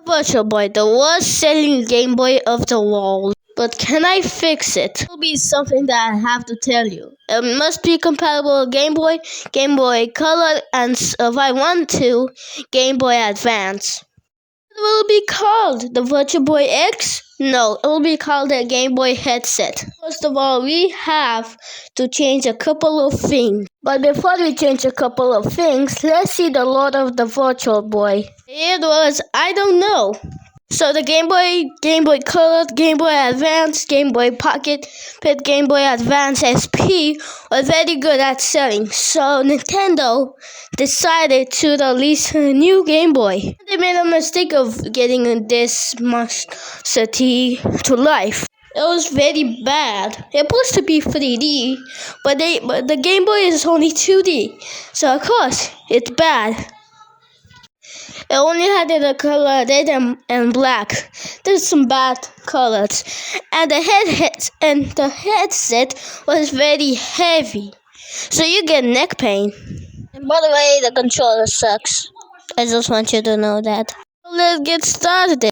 Virtual Boy, the worst selling Game Boy of the world. But can I fix it? It will be something that I have to tell you. It must be compatible with Game Boy Color, and if I want to, Game Boy Advance. It will be called the Virtual Boy X? No, it will be called the Game Boy headset. First of all, we have to change a couple of things. But before we change a couple of things, let's see the Lord of the Virtual Boy. It was, I don't know. So the Game Boy Color, Game Boy Advance, Game Boy Pocket, Game Boy Advance SP were very good at selling. So Nintendo decided to release a new Game Boy. They made a mistake of getting this monstrosity to life. It was very bad. It was supposed to be 3D, but the Game Boy is only 2D. So of course it's bad. It only had the color red and black. There's some bad colors, and the headset was very heavy, so you get neck pain. And by the way, the controller sucks. I just want you to know that. Let's get started.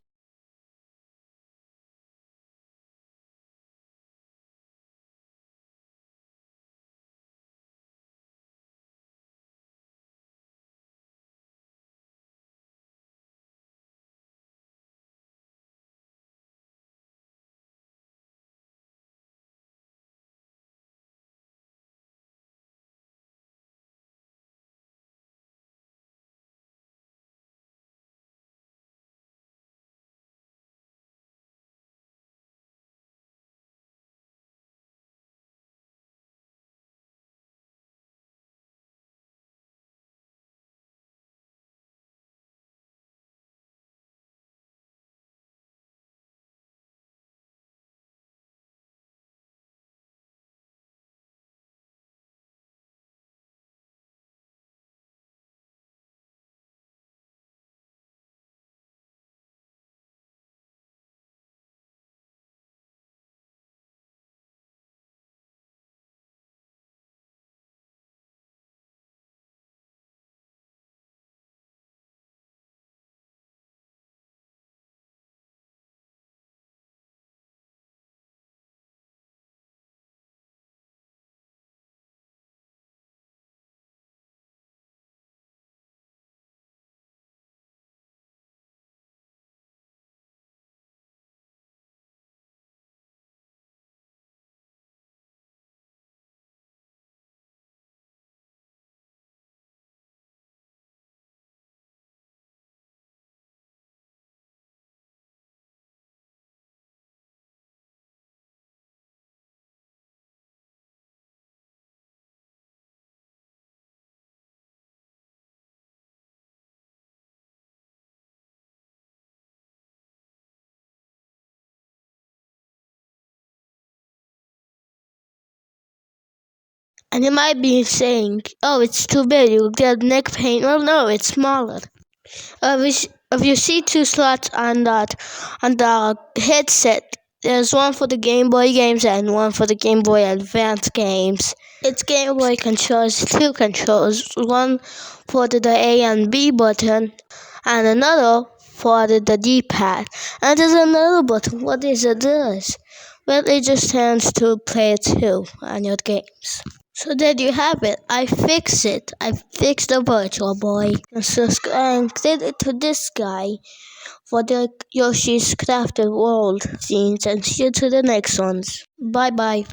And you might be saying, "Oh, it's too big. You'll get neck pain." Well, no, it's smaller. If you see two slots on the headset, there's one for the Game Boy games and one for the Game Boy Advance games. Its Game Boy controls two controls, one for the A and B button, and another for the D-pad. And there's another button. What is it does? Well, it just stands to play two on your games. So there you have it. I fixed it. I fixed the Virtual Boy. And subscribe and credit to this guy for the Yoshi's Crafted World scenes, and see you to the next ones. Bye bye.